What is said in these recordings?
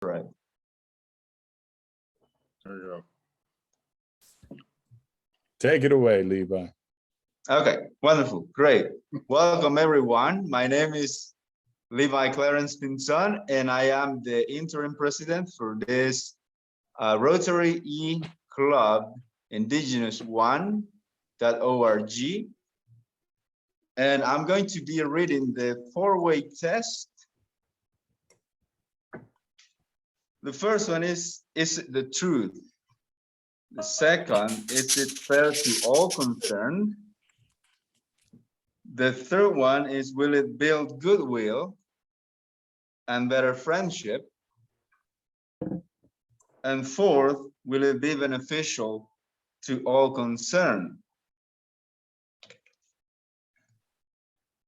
Right. There you go. Take it away, Levi. Okay, wonderful, great. Welcome everyone. My name is Levi Clarence Pinson, and I am the interim president for this RotaryEClubIndigenousOne.org. And I'm going to be reading the four-way test. The first one is it the truth? The second, is it fair to all concerned? The third one is, will it build goodwill and better friendship? And fourth, will it be beneficial to all concerned?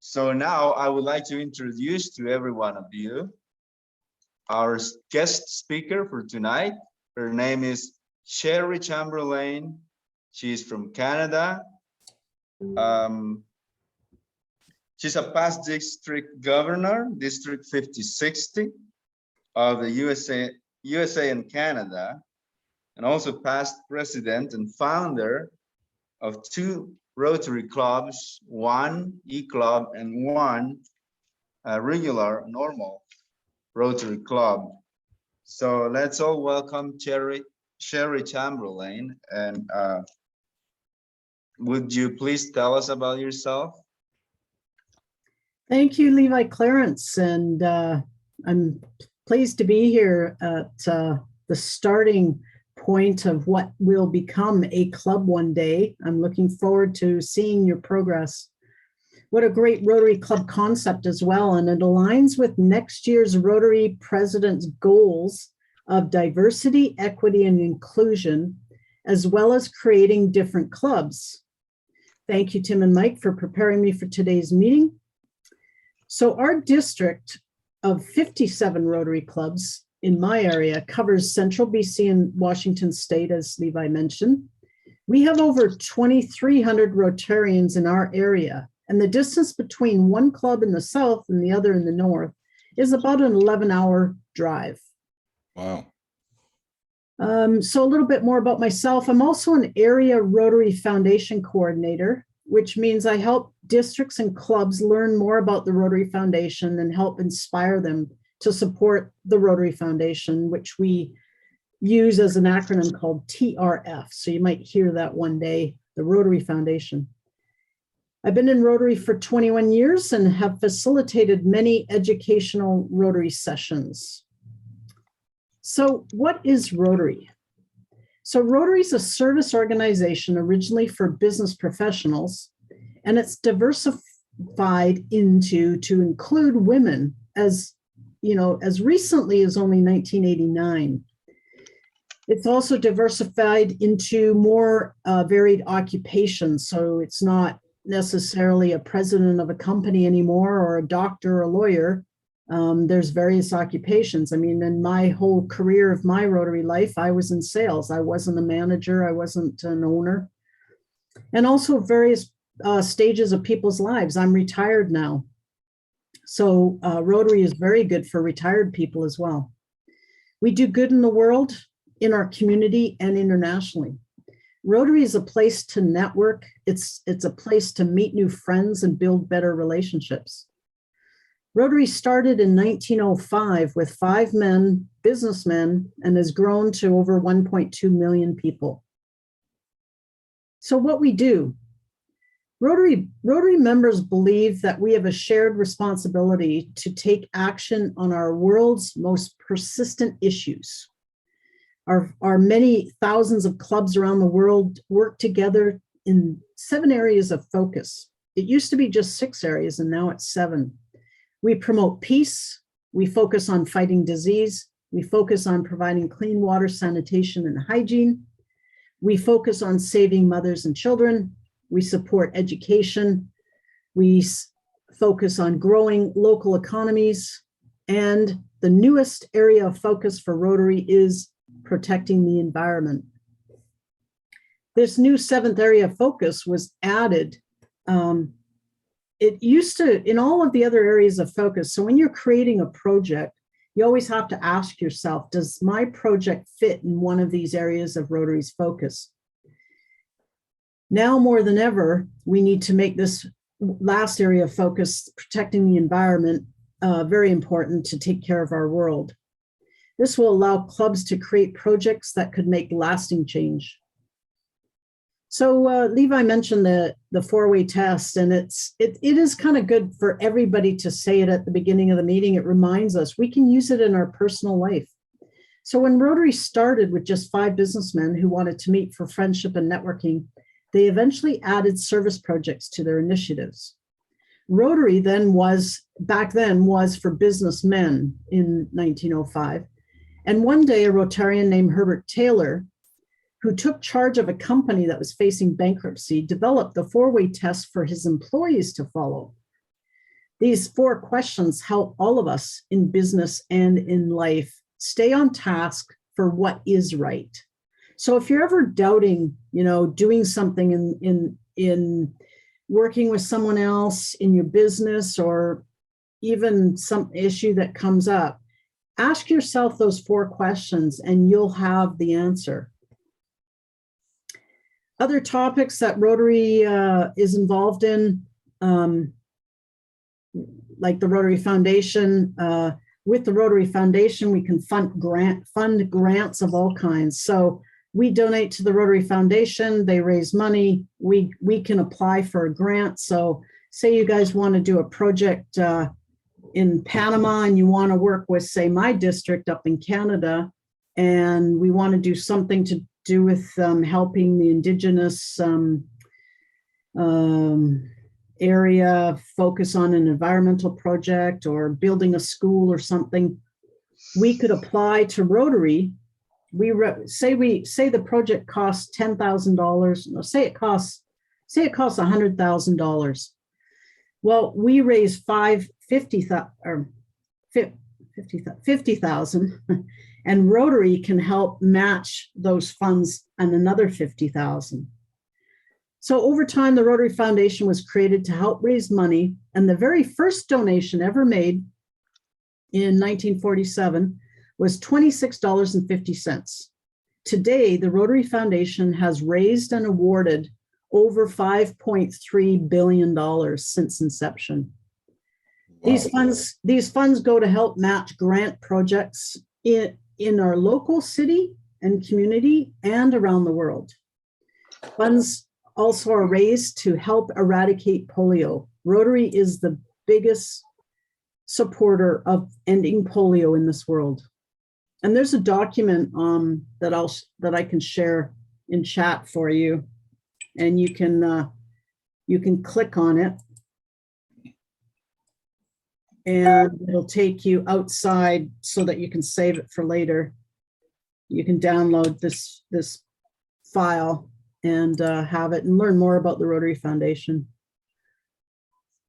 So now I would like to introduce to every one of you our guest speaker for tonight. Her name is Sherry Chamberlain. She's from Canada. She's a past district governor, District 5060 of the USA and Canada, and also past president and founder of two Rotary clubs, one eClub and one regular, normal Rotary Club. So let's all welcome Sherry Chamberlain. And would you please tell us about yourself? Thank you, Levi Clarence, and I'm pleased to be here at the starting point of what will become a club one day. I'm looking forward to seeing your progress. What a great Rotary Club concept as well, and it aligns with next year's Rotary President's goals of diversity, equity, and inclusion, as well as creating different clubs. Thank you, Tim and Mike, for preparing me for today's meeting. So our district of 57 Rotary clubs in my area covers Central BC and Washington State, as Levi mentioned. We have over 2,300 Rotarians in our area, and the distance between one club in the south and the other in the north is about an 11-hour drive. Wow. So a little bit more about myself. I'm also an area Rotary Foundation coordinator, which means I help districts and clubs learn more about the Rotary Foundation and help inspire them to support the Rotary Foundation, which we use as an acronym called TRF. So you might hear that one day, the Rotary Foundation. I've been in Rotary for 21 years and have facilitated many educational Rotary sessions. So what is Rotary? So Rotary is a service organization originally for business professionals, and it's diversified to include women as recently as only 1989. It's also diversified into more varied occupations. So it's not necessarily a president of a company anymore or a doctor or a lawyer. There's various occupations. I mean, in my whole career of my Rotary life, I was in sales. I wasn't a manager. I wasn't an owner. And also various stages of people's lives. I'm retired now. So Rotary is very good for retired people as well. We do good in the world, in our community, and internationally. Rotary is a place to network. It's a place to meet new friends and build better relationships. Rotary started in 1905 with 5 men, businessmen, and has grown to over 1.2 million people. So what we do, Rotary members believe that we have a shared responsibility to take action on our world's most persistent issues. Our many thousands of clubs around the world work together in 7 areas of focus. It used to be just 6 areas, and now it's 7. We promote peace. We focus on fighting disease. We focus on providing clean water, sanitation, and hygiene. We focus on saving mothers and children. We support education. We focus on growing local economies. And the newest area of focus for Rotary is protecting the environment. This new 7th area of focus was added. It used to, in all of the other areas of focus, so when you're creating a project, You always have to ask yourself, does my project fit in one of these areas of Rotary's focus? Now more than ever, we need to make this last area of focus, protecting the environment, very important to take care of our world. This will allow clubs to create projects that could make lasting change. So Levi mentioned the four-way test, and it is kind of good for everybody to say it at the beginning of the meeting. It reminds us we can use it in our personal life. So when Rotary started with just 5 businessmen who wanted to meet for friendship and networking, they eventually added service projects to their initiatives. Rotary back then was for businessmen in 1905. And one day a Rotarian named Herbert Taylor, who took charge of a company that was facing bankruptcy, developed the 4-way test for his employees to follow. These 4 questions help all of us in business and in life stay on task for what is right. So if you're ever doubting, doing something in working with someone else in your business, or even some issue that comes up, ask yourself those 4 questions and you'll have the answer. Other topics that Rotary is involved in, like the Rotary Foundation. With the Rotary Foundation, we can fund grants of all kinds. So we donate to the Rotary Foundation, they raise money, we can apply for a grant. So say you guys want to do a project in Panama and you want to work with, say, my district up in Canada, and we want to do something to do with helping the Indigenous area focus on an environmental project or building a school or something, we could apply to Rotary. Say the project costs $10,000. No, say it costs $100,000. Well, we raise $50,000, and Rotary can help match those funds and another $50,000. So over time, the Rotary Foundation was created to help raise money, and the very first donation ever made in 1947 was $26.50. Today, the Rotary Foundation has raised and awarded over $5.3 billion since inception. Wow. These funds go to help match grant projects in our local city and community and around the world. Funds also are raised to help eradicate polio. Rotary is the biggest supporter of ending polio in this world. And there's a document that I can share in chat for you, and you can click on it, and it'll take you outside so that you can save it for later. You can download this file and have it and learn more about the Rotary Foundation.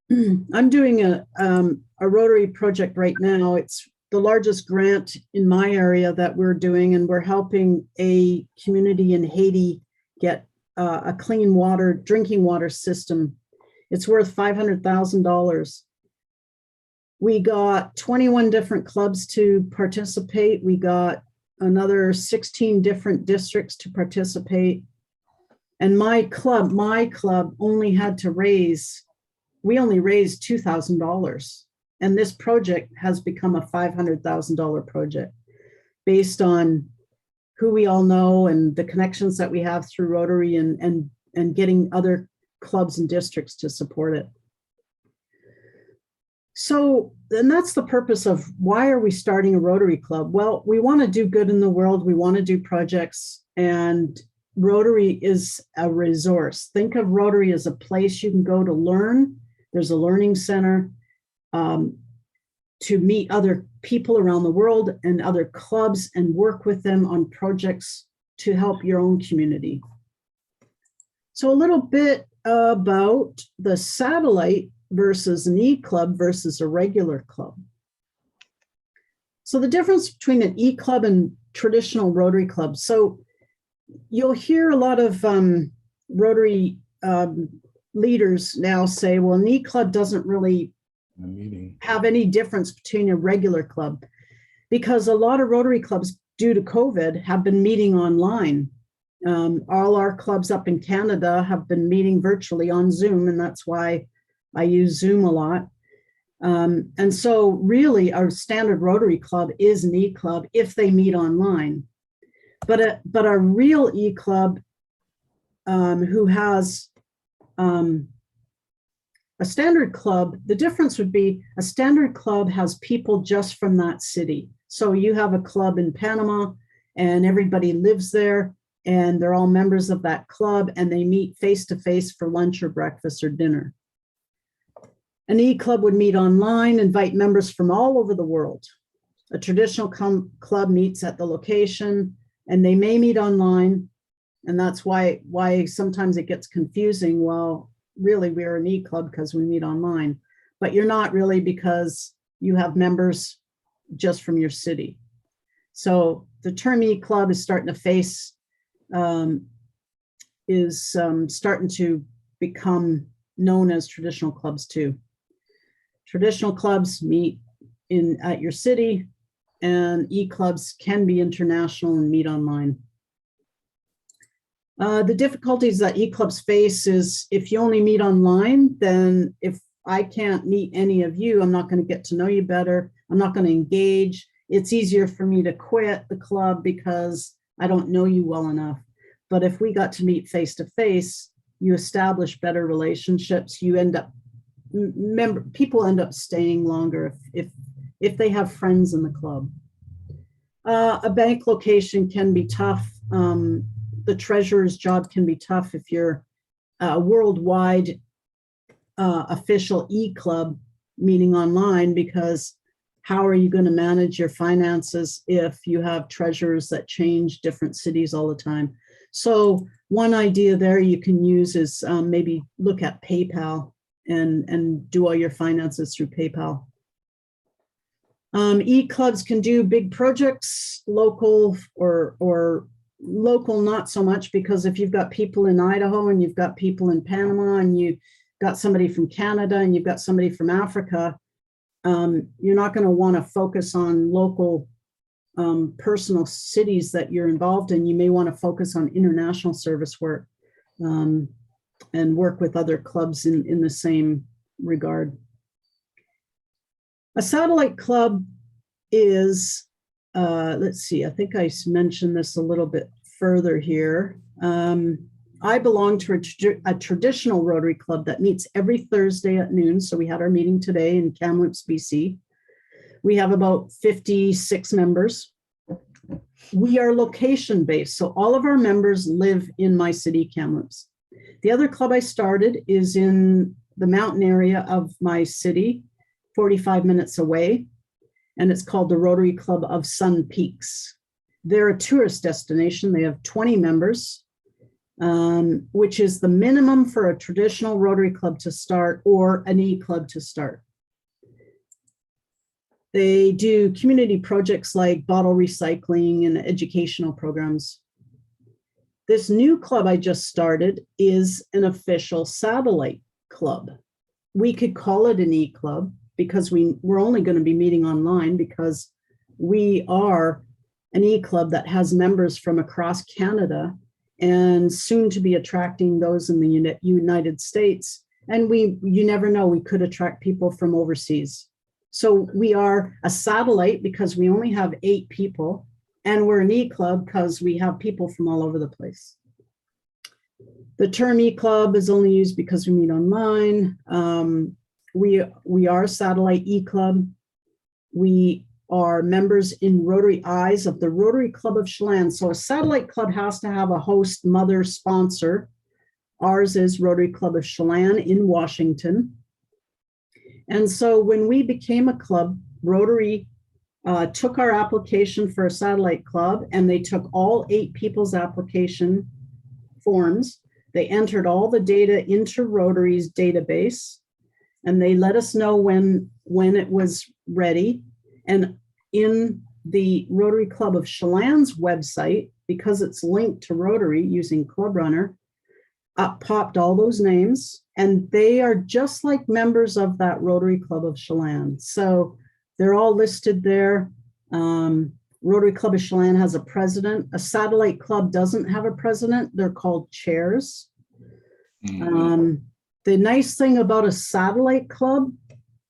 I'm doing a Rotary project right now. It's the largest grant in my area that we're doing, and we're helping a community in Haiti get a clean drinking water system. It's worth $500,000. We got 21 different clubs to participate. We got another 16 different districts to participate. And my club only had to raised $2,000. And this project has become a $500,000 project based on who we all know and the connections that we have through Rotary and getting other clubs and districts to support it. So, and that's the purpose of why are we starting a Rotary Club? Well, we want to do good in the world. We want to do projects, and Rotary is a resource. Think of Rotary as a place you can go to learn. There's a learning center to meet other people around the world and other clubs and work with them on projects to help your own community. So a little bit about the Satellite versus an eClub versus a regular club. So the difference between an eClub and traditional Rotary Club. So you'll hear a lot of Rotary leaders now say, well, an eClub doesn't really have any difference between a regular club. because a lot of Rotary clubs, due to COVID, have been meeting online. All our clubs up in Canada have been meeting virtually on Zoom, and that's why I use Zoom a lot. And so really our standard Rotary Club is an eClub if they meet online. But our real eClub who has a standard club, the difference would be a standard club has people just from that city. So you have a club in Panama and everybody lives there and they're all members of that club and they meet face-to-face for lunch or breakfast or dinner. An eClub would meet online, invite members from all over the world. A traditional club meets at the location and they may meet online. And that's why sometimes it gets confusing. Well, really we're an eClub because we meet online, but you're not really because you have members just from your city. So the term eClub is starting to face, starting to become known as traditional clubs too. Traditional clubs meet at your city and eClubs can be international and meet online. The difficulties that eClubs face is if you only meet online, then if I can't meet any of you, I'm not going to get to know you better. I'm not going to engage. It's easier for me to quit the club because I don't know you well enough. But if we got to meet face to face, you establish better relationships. You end up, people end up staying longer if they have friends in the club. A bank location can be tough. The treasurer's job can be tough if you're a worldwide official eClub meeting online, because how are you going to manage your finances if you have treasurers that change different cities all the time? So one idea there you can use is maybe look at PayPal and do all your finances through PayPal. eClubs can do big projects, local or local not so much, because if you've got people in Idaho and you've got people in Panama and you've got somebody from Canada and you've got somebody from Africa, you're not going to want to focus on local personal cities that you're involved in. You may want to focus on international service work and work with other clubs in the same regard. A satellite club is, let's see, I think I mentioned this a little bit further here. I belong to a traditional Rotary Club that meets every Thursday at noon. So we had our meeting today in Kamloops, BC. We have about 56 members. We are location based. So all of our members live in my city, Kamloops. The other club I started is in the mountain area of my city, 45 minutes away. And it's called the Rotary Club of Sun Peaks. They're a tourist destination. They have 20 members, which is the minimum for a traditional Rotary Club to start or an eClub to start. They do community projects like bottle recycling and educational programs. This new club I just started is an official satellite club. We could call it an eClub because we're only going to be meeting online, because we are an eClub that has members from across Canada and soon to be attracting those in the United States. And you never know, we could attract people from overseas. So we are a satellite because we only have 8 people, and we're an eClub because we have people from all over the place. The term eClub is only used because we meet online. We are a satellite eClub. We are members in Rotary Eyes of the Rotary Club of Chelan. So a satellite club has to have a host mother sponsor. Ours is Rotary Club of Chelan in Washington. And so when we became a club, Rotary took our application for a satellite club, and they took all 8 people's application forms. They entered all the data into Rotary's database, and they let us know when it was ready. And in the Rotary Club of Chelan's website, because it's linked to Rotary using Club Runner, up popped all those names, and they are just like members of that Rotary Club of Chelan. So they're all listed there. Rotary Club of Chelan has a president. A satellite club doesn't have a president. They're called chairs. The nice thing about a satellite club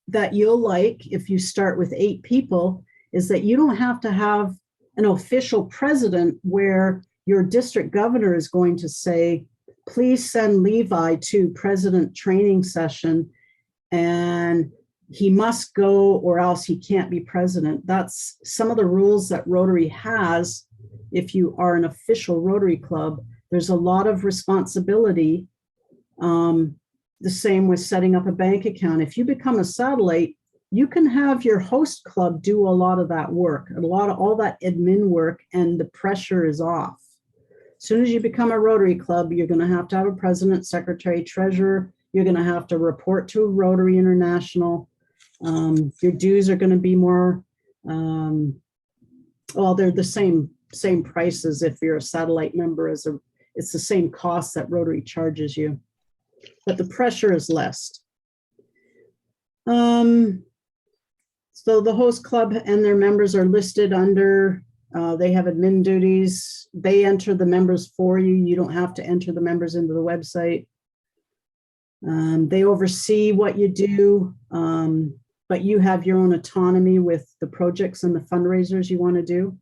that you'll like if you start with 8 people is that you don't have to have an official president where your district governor is going to say, please send Levi to president training session and he must go or else he can't be president. That's some of the rules that Rotary has. If you are an official Rotary Club, there's a lot of responsibility. The same with setting up a bank account. If you become a satellite, you can have your host club do a lot of that work, all that admin work, and the pressure is off. As soon as you become a Rotary Club, you're going to have a president, secretary, treasurer. You're going to have to report to Rotary International. Your dues are going to be more, well, they're the same prices if you're a satellite member. It's the same cost that Rotary charges you, but the pressure is less. So the host club and their members are listed under, they have admin duties. They enter the members for you. You don't have to enter the members into the website. They oversee what you do, but you have your own autonomy with the projects and the fundraisers you want to do.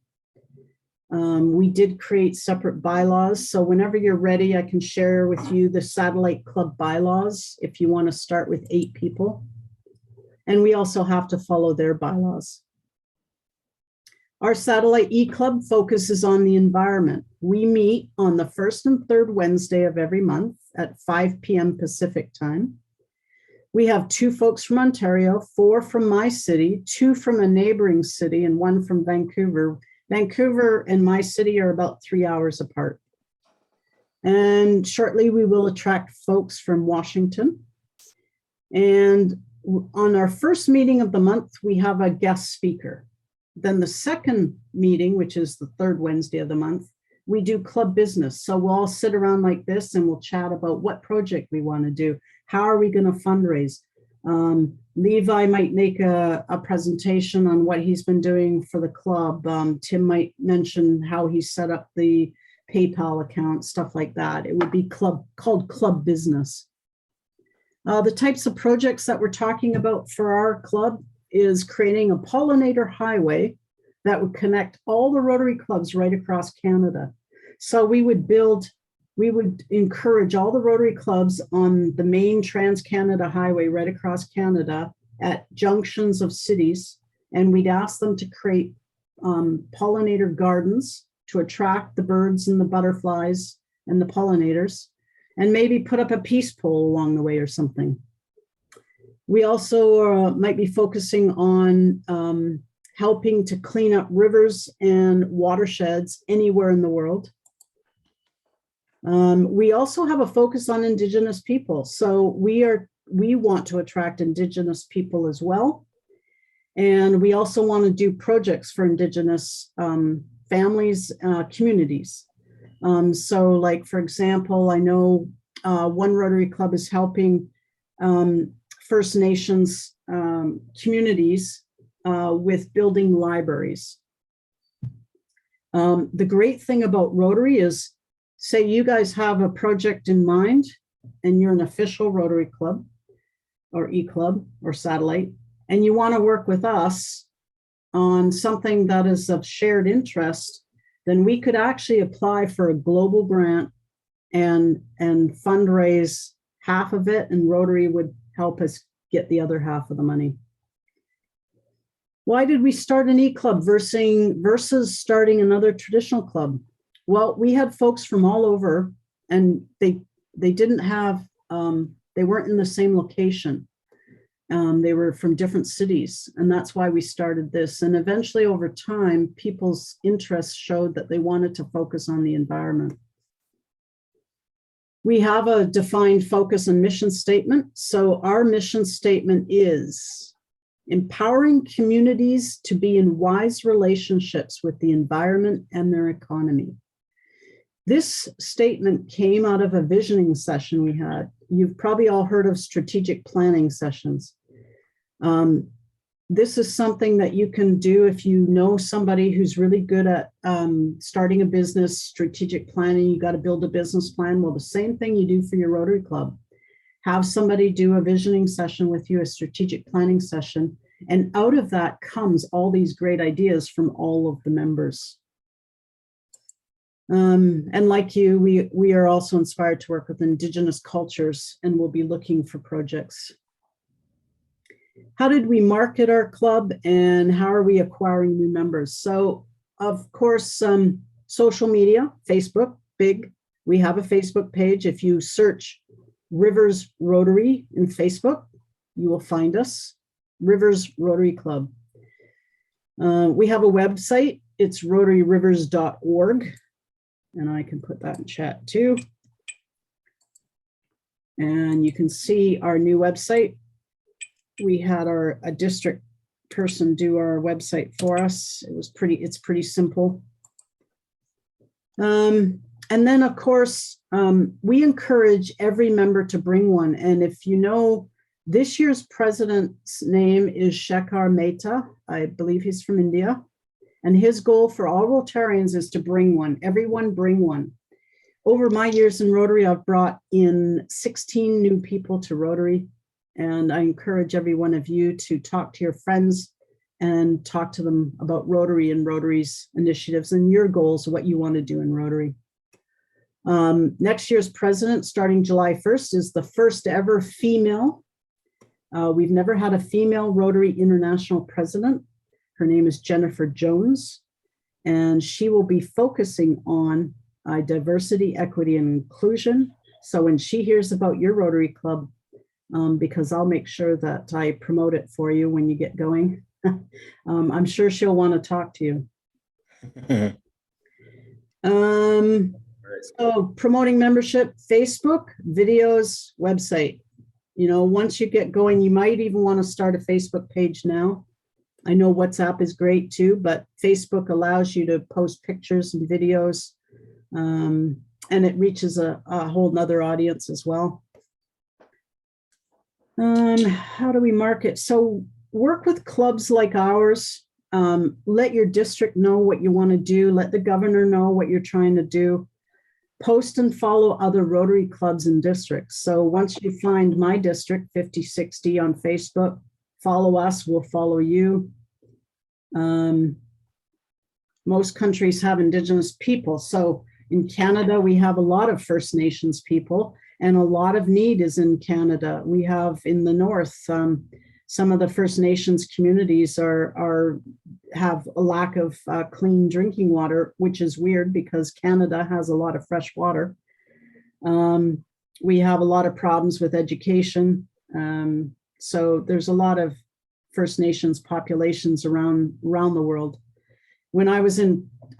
We did create separate bylaws. So whenever you're ready, I can share with you the Satellite Club bylaws if you want to start with 8 people. And we also have to follow their bylaws. Our Satellite eClub focuses on the environment. We meet on the 1st and 3rd Wednesday of every month at 5 p.m. Pacific time. We have 2 folks from Ontario, 4 from my city, 2 from a neighboring city, and 1 from Vancouver. Vancouver and my city are about 3 hours apart. And shortly we will attract folks from Washington. And on our first meeting of the month, we have a guest speaker. Then the second meeting, which is the 3rd Wednesday of the month, we do club business. So we'll all sit around like this and we'll chat about what project we want to do. How are we going to fundraise? Levi might make a presentation on what he's been doing for the club. Tim might mention how he set up the PayPal account, stuff like that. It would be called club business. The types of projects that we're talking about for our club is creating a pollinator highway that would connect all the Rotary clubs right across Canada. So we would encourage all the Rotary clubs on the main Trans-Canada Highway right across Canada at junctions of cities, and we'd ask them to create pollinator gardens to attract the birds and the butterflies and the pollinators, and maybe put up a peace pole along the way or something. We also might be focusing on helping to clean up rivers and watersheds anywhere in the world. We also have a focus on Indigenous people. So we want to attract Indigenous people as well. And we also want to do projects for Indigenous families, communities. So like, for example, I know one Rotary Club is helping First Nations communities with building libraries. The great thing about Rotary is, say you guys have a project in mind and you're an official Rotary Club or eClub or Satellite, and you want to work with us on something that is of shared interest, then we could actually apply for a global grant and fundraise half of it, and Rotary would help us get the other half of the money. Why did we start an eClub versus starting another traditional club? Well, we had folks from all over, and they didn't have, they weren't in the same location. They were from different cities, and that's why we started this. And eventually over time, people's interests showed that they wanted to focus on the environment. We have a defined focus and mission statement. So our mission statement is empowering communities to be in wise relationships with the environment and their economy. This statement came out of a visioning session we had. You've probably all heard of strategic planning sessions. this is something that you can do if you know somebody who's really good at starting a business, strategic planning. You got to build a business plan. Well, the same thing you do for your Rotary Club. Have somebody do a visioning session with you, a strategic planning session. And out of that comes all these great ideas from all of the members. And like you, we are also inspired to work with Indigenous cultures, and we'll be looking for projects. How did we market our club, and how are we acquiring new members? So, of course, social media, Facebook, big. We have a Facebook page. If you search Rivers Rotary in Facebook, you will find us, Rivers Rotary Club. We have a website. It's rotaryrivers.org, and I can put that in chat too. And you can see our new website. We had a district person do our website for us. It's pretty simple. And then of course, we encourage every member to bring one. And if you know, this year's president's name is Shekhar Mehta. I believe he's from India. And his goal for all Rotarians is to bring one. Everyone bring one. Over my years in Rotary, I've brought in 16 new people to Rotary. And I encourage every one of you to talk to your friends and talk to them about Rotary and Rotary's initiatives and your goals, what you want to do in Rotary. Next year's president, starting July 1st, is the first ever female. We've never had a female Rotary International president. Her name is Jennifer Jones, and she will be focusing on diversity, equity, and inclusion. So when she hears about your Rotary Club, because I'll make sure that I promote it for you when you get going. I'm sure she'll want to talk to you. So promoting membership, Facebook, videos, website. You know, once you get going, you might even want to start a Facebook page now. I know WhatsApp is great too, but Facebook allows you to post pictures and videos, and it reaches a whole nother audience as well. How do we market? So work with clubs like ours. Let your district know what you want to do. Let the governor know what you're trying to do. Post and follow other Rotary clubs and districts. So once you find my district, 5060 on Facebook, follow us, we'll follow you. Most countries have Indigenous people. So in Canada, we have a lot of First Nations people, and a lot of need is in Canada. We have in the north, some of the First Nations communities have a lack of clean drinking water, which is weird because Canada has a lot of fresh water. We have a lot of problems with education. So there's a lot of First Nations populations around the world. When I was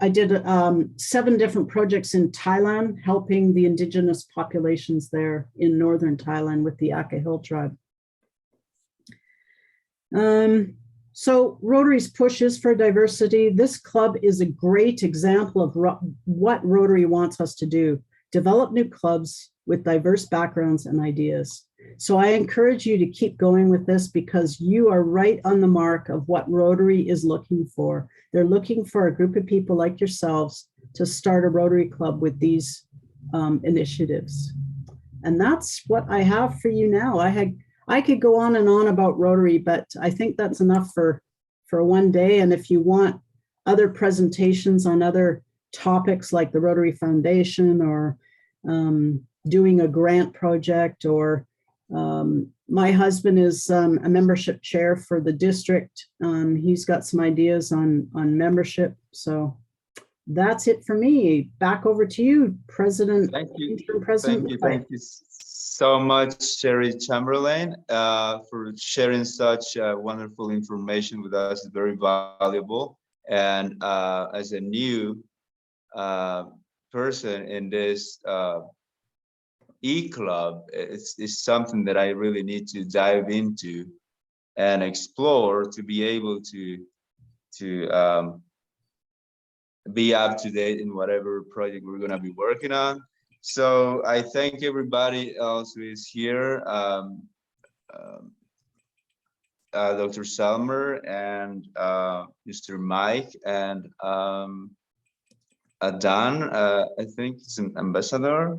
I did 7 different projects in Thailand, helping the Indigenous populations there in northern Thailand with the Aka Hill tribe. So Rotary's push is for diversity. This club is a great example of what Rotary wants us to do. Develop new clubs with diverse backgrounds and ideas. So I encourage you to keep going with this because you are right on the mark of what Rotary is looking for. They're looking for a group of people like yourselves to start a Rotary Club with these initiatives. And that's what I have for you now. I could go on and on about Rotary, but I think that's enough for one day. And if you want other presentations on other topics like the Rotary Foundation or doing a grant project, or my husband is a membership chair for the district. He's got some ideas on membership. So that's it for me. Back over to you, President. Thank you. Interim President. Thank you so much, Sherry Chamberlain, for sharing such wonderful information with us. It's very valuable. And as a new person in this eClub, it's something that I really need to dive into and explore to be able to be up to date in whatever project we're going to be working on. So I thank everybody else who is here. Dr. Zellmer and Mr. Mike and Dan, I think he's an ambassador,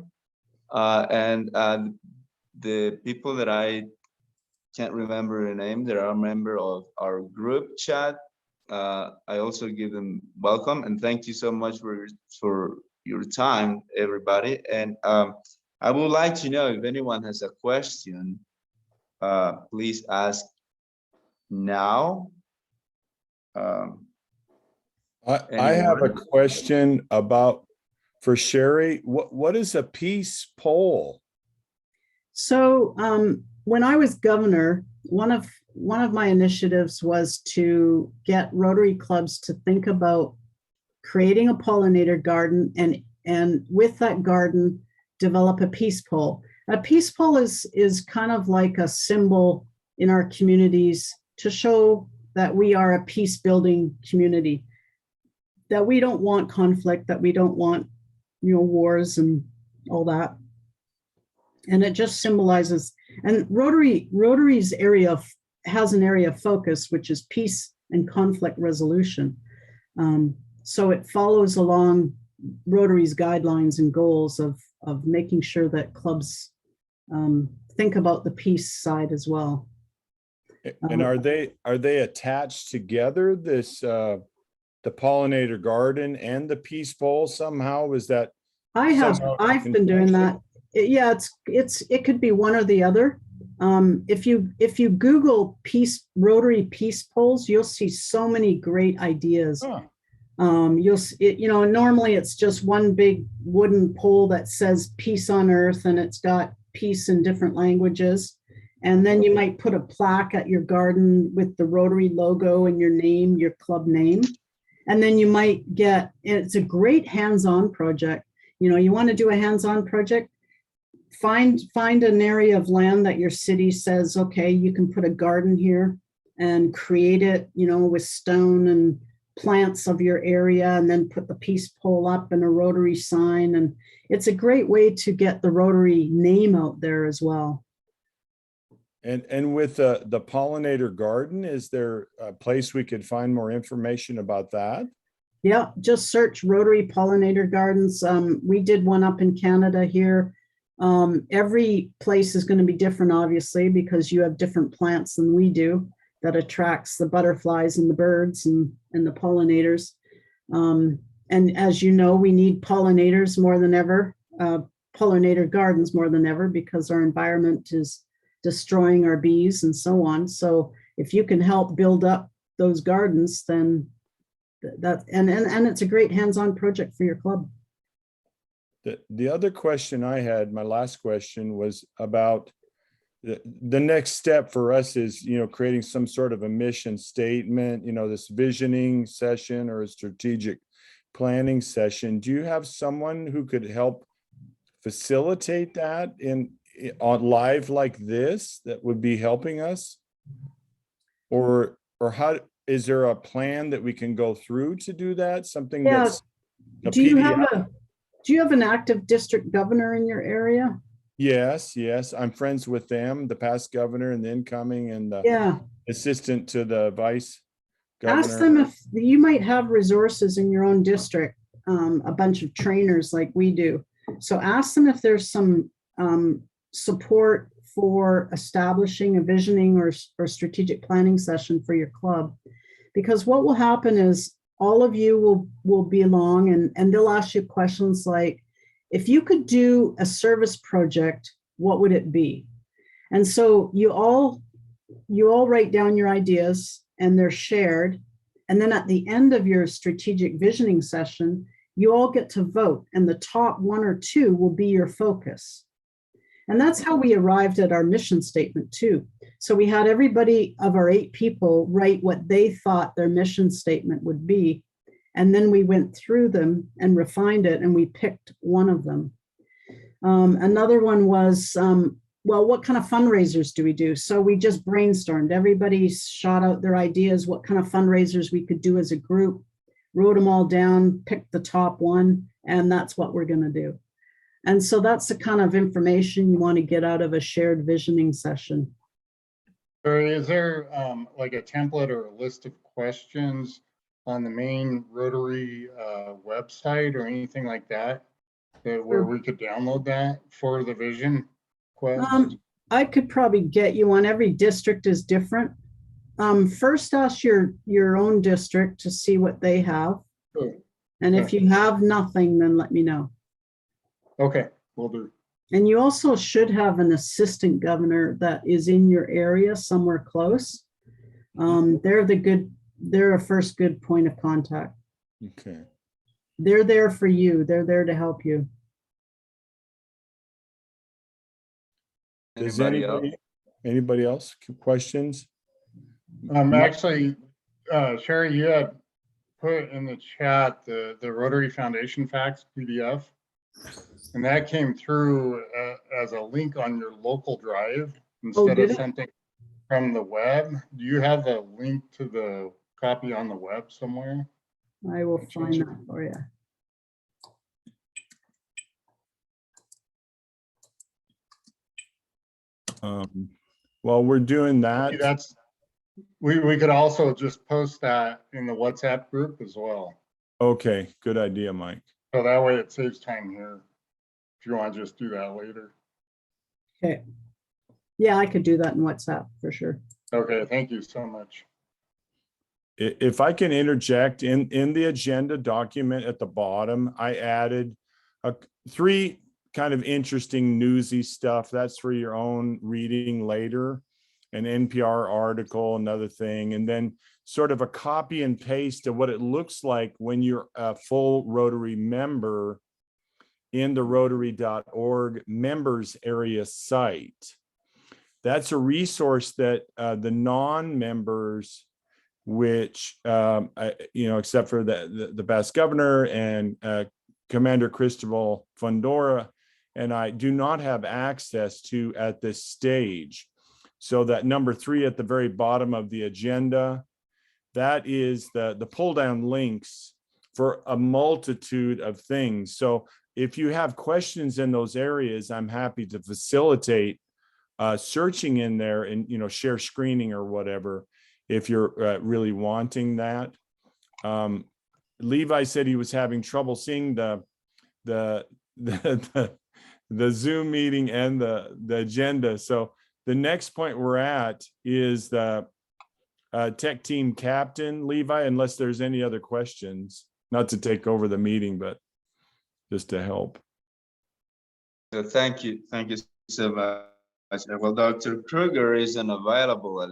and the people that I can't remember the name, that are a member of our group chat. I also give them welcome and thank you so much for your time, everybody. And I would like to know if anyone has a question, please ask now. I have a question about, for Sherry, what is a peace poll? So when I was governor, one of my initiatives was to get Rotary clubs to think about creating a pollinator garden, and with that garden, develop a peace pole. A peace pole is kind of like a symbol in our communities to show that we are a peace building community, that we don't want conflict, that we don't want, wars and all that. And it just symbolizes, and Rotary's area has an area of focus, which is peace and conflict resolution. So it follows along Rotary's guidelines and goals of making sure that clubs think about the peace side as well. And are they attached together, this the Pollinator Garden and the peace bowl somehow? Is that I've been doing that. Yeah, it could be one or the other. If you Google Rotary peace polls, you'll see so many great ideas. Huh. Normally it's just one big wooden pole that says peace on earth, and it's got peace in different languages. And then you might put a plaque at your garden with the Rotary logo and your name, your club name. And then you might it's a great hands-on project. You want to do a hands-on project, find an area of land that your city says, okay, you can put a garden here, and create it, with stone and plants of your area, and then put the peace pole up and a Rotary sign. And it's a great way to get the Rotary name out there as well. And with the Pollinator Garden, is there a place we could find more information about that? Yeah, just search Rotary Pollinator Gardens. We did one up in Canada here. Every place is going to be different, obviously, because you have different plants than we do that attracts the butterflies and the birds and the pollinators. And as you know, we need pollinators more than ever, pollinator gardens more than ever, because our environment is destroying our bees and so on. So if you can help build up those gardens, then and it's a great hands-on project for your club. The other question I had, my last question, was about the next step for us is, creating some sort of a mission statement, this visioning session or a strategic planning session. Do you have someone who could help facilitate that on live like this, that would be helping us? Or how, is there a plan that we can go through to do that? Something that's do you have an active district governor in your area? Yes. I'm friends with them, the past governor and the incoming, and the assistant to the vice governor. Ask them if you might have resources in your own district, a bunch of trainers like we do. So ask them if there's some support for establishing a visioning or strategic planning session for your club. Because what will happen is all of you will be along, and they'll ask you questions like, if you could do a service project, what would it be? And so you all write down your ideas, and they're shared. And then at the end of your strategic visioning session, you all get to vote, and the top one or two will be your focus. And that's how we arrived at our mission statement too. So we had everybody of our 8 people write what they thought their mission statement would be. And then we went through them and refined it, and we picked one of them. Another one was, well, what kind of fundraisers do we do? So we just brainstormed. Everybody shot out their ideas, what kind of fundraisers we could do as a group, wrote them all down, picked the top one, and that's what we're going to do. And so that's the kind of information you want to get out of a shared visioning session. Or is there like a template or a list of questions on the main Rotary website or anything like that, where we could download that for the vision quest? I could probably get you one. Every district is different. First ask your own district to see what they have. Sure. And if you have nothing, then let me know. Okay, will do. And you also should have an assistant governor that is in your area somewhere close. They're a first good point of contact. Okay. They're there for you. They're there to help you. Does Anybody else? anybody else questions? Actually, Sherry, you had put in the chat the Rotary Foundation Facts PDF, and that came through as a link on your local drive instead did of it? something from the web. Do you have a link to the copy on the web somewhere? I will find that for you. While we're doing that, That's we could also just post that in the WhatsApp group as well. okay, good idea, Mike. So that way it saves time here. If you want to just do that later. Okay. Yeah, I could do that in WhatsApp for sure. Okay, thank you so much. If I can interject, in the agenda document at the bottom, I added three kind of interesting newsy stuff. That's for your own reading later. An NPR article, another thing, and then sort of a copy and paste of what it looks like when you're a full Rotary member in the Rotary.org members area site. That's a resource that the non-members, which, except for the past governor and Commander Cristobal Fundora, and I do not have access to at this stage. So that number 3 at the very bottom of the agenda, that is the pull down links for a multitude of things. So if you have questions in those areas, I'm happy to facilitate searching in there and, share screening or whatever, if you're really wanting that. Levi said he was having trouble seeing the Zoom meeting and the agenda. So the next point we're at is the tech team captain, Levi, unless there's any other questions, not to take over the meeting, but just to help. Thank you so much. Well, Dr. Kruger isn't available at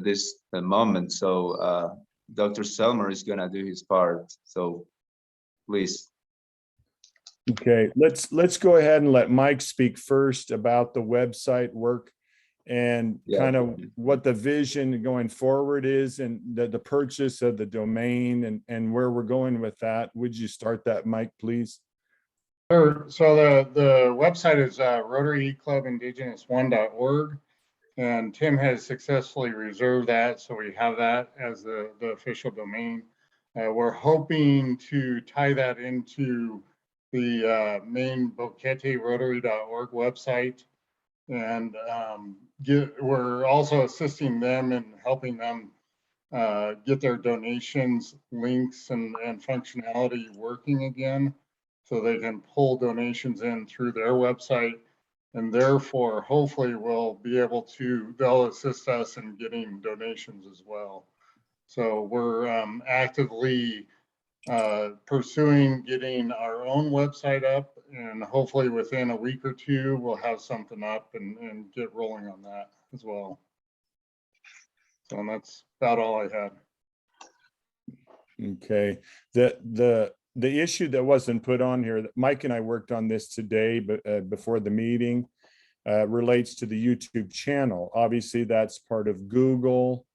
this moment, so Dr. Zellmer is gonna do his part. So please. Okay, let's go ahead and let Mike speak first about the website work and kind of what the vision going forward is, and the purchase of the domain and where we're going with that. Would you start that, Mike, please? Sure. So the website is RotaryEClubIndigenousOne.org, and Tim has successfully reserved that, so we have that as the official domain. We're hoping to tie that into the main Boquete Rotary.org website, and we're also assisting them and helping them get their donations links and functionality working again, so they can pull donations in through their website, and therefore hopefully they'll assist us in getting donations as well. So we're actively pursuing getting our own website up, and hopefully within a week or two we'll have something up and get rolling on that as well. So that's about all I had. Okay, the issue that wasn't put on here, that Mike and I worked on this today, but before the meeting, relates to the YouTube channel. Obviously, that's part of Google.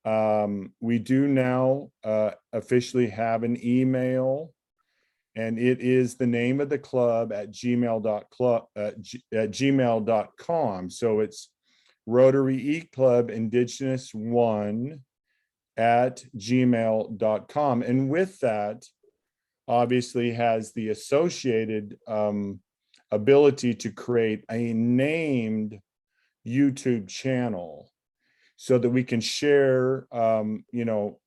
We do now officially have an email, and it is the name of the club at gmail.com. So it's RotaryEClubIndigenousOne at gmail.com. And with that, obviously has the associated ability to create a named YouTube channel. so that we can share, you know,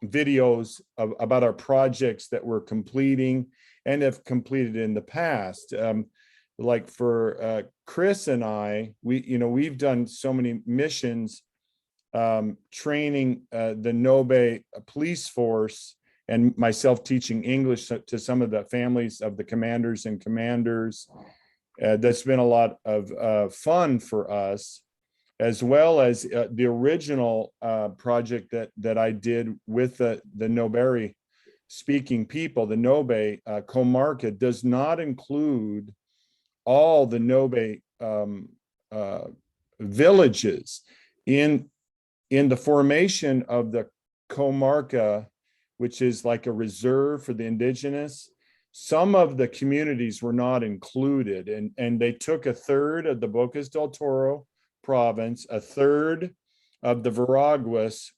videos about our projects that we're completing and have completed in the past. Like for Chris and I, we've done so many missions, training the Nobe police force, and myself teaching English to some of the families of the commanders and commanders. That's been a lot of fun for us, as well as the original project that I did with the Nobe speaking people. The Nobe comarca does not include all the Nobe villages. In the formation of the comarca, which is like a reserve for the indigenous, some of the communities were not included, and they took a third of the Bocas del Toro province, a third of the Veraguas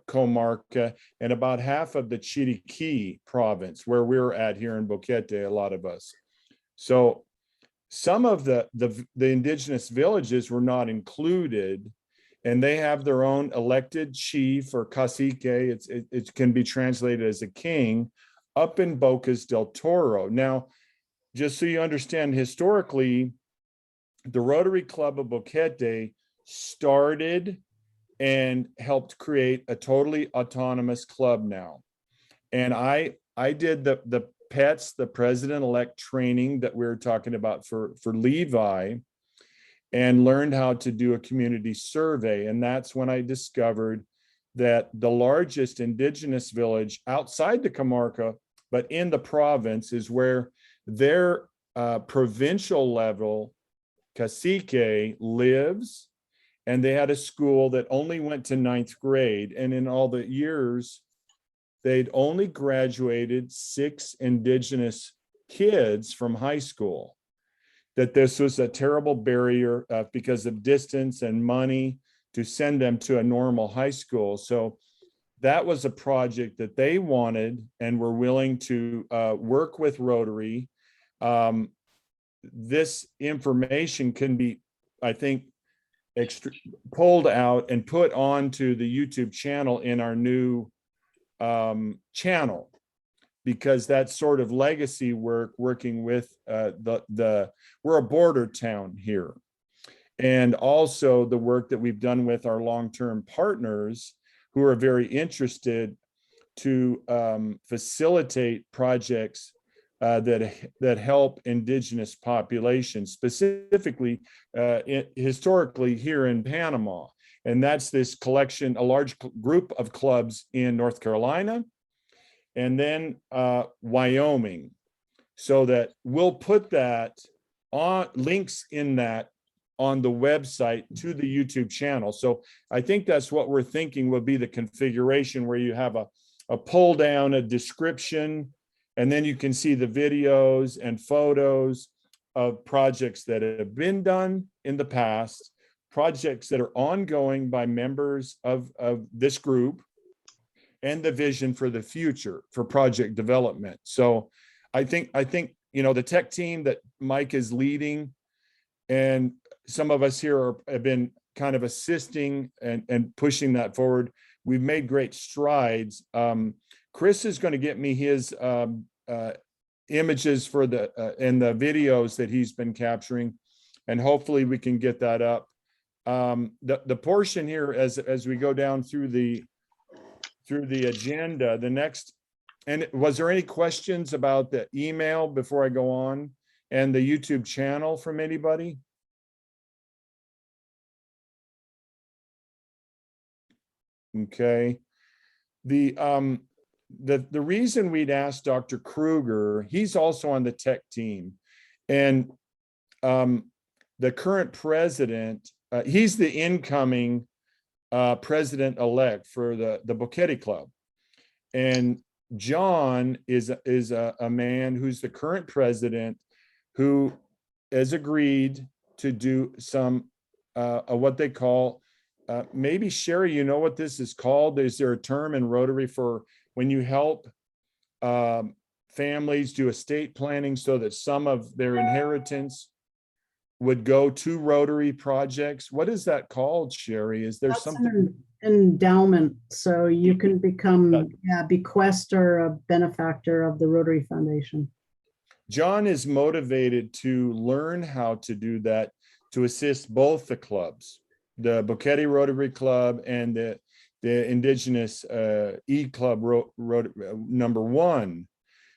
comarca, and about half of the Chiriquí province, where we're at here in Boquete, a lot of us. So some of the indigenous villages were not included, and they have their own elected chief or cacique. It can be translated as a king up in Bocas del Toro. Now, just so you understand, historically, the Rotary Club of Boquete started and helped create a totally autonomous club now. And I did the PETS, the president-elect training that we were talking about for Levi, and learned how to do a community survey. And that's when I discovered that the largest indigenous village outside the comarca, but in the province, is where their provincial level cacique lives. And they had a school that only went to 9th grade. And in all the years, they'd only graduated 6 indigenous kids from high school. That this was a terrible barrier because of distance and money to send them to a normal high school. So that was a project that they wanted and were willing to work with Rotary. This information can be, I think, pulled out and put onto the YouTube channel in our new channel, because that's sort of legacy work, working with we're a border town here. And also the work that we've done with our long-term partners who are very interested to facilitate projects that help indigenous populations, specifically historically here in Panama. And that's this collection, a large group of clubs in North Carolina, and then Wyoming, so that we'll put that on, links in that on the website to the YouTube channel. So I think that's what we're thinking will be the configuration, where you have a pull down, a description, and then you can see the videos and photos of projects that have been done in the past, projects that are ongoing by members of this group, and the vision for the future for project development. So I think, the tech team that Mike is leading, and some of us here have been kind of assisting and pushing that forward. We've made great strides. Chris is going to get me his images for and the videos that he's been capturing, and hopefully we can get that up. The portion here, as we go down through the agenda, the next, and was there any questions about the email before I go on, and the YouTube channel from anybody? Okay. The reason we'd asked Dr. Kruger, he's also on the tech team, and the current president, he's the incoming president-elect for the Boquete Club. And John is a man who's the current president, who has agreed to do some what they call, maybe Sherry, you know what this is called? Is there a term in Rotary for when you help families do estate planning so that some of their inheritance would go to Rotary projects. What is that called, Sherry? Is there That's something? an endowment, so you can become, yeah, bequest or a benefactor of the Rotary Foundation. John is motivated to learn how to do that, to assist both the clubs, the Boquete Rotary Club and the Indigenous eClub number one.